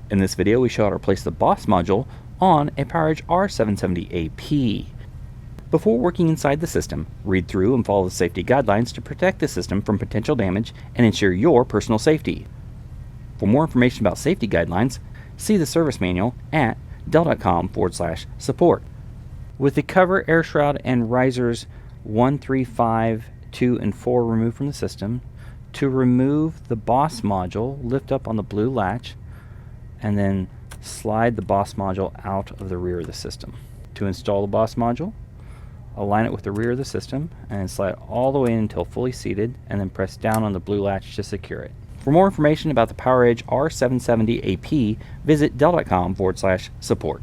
In this video, we show how to replace the BOSS module on a PowerEdge R770AP. Before working inside the system, read through and follow the safety guidelines to protect the system from potential damage and ensure your personal safety. For more information about safety guidelines, see the service manual at dell.com/support. With the cover, air shroud, and risers 1, 3, 5, 2, and 4 removed from the system, to remove the BOSS module, lift up on the blue latch and then slide the BOSS module out of the rear of the system. To install the BOSS module, align it with the rear of the system and then slide all the way in until fully seated, and then press down on the blue latch to secure it. For more information about the PowerEdge R770AP, visit dell.com/support.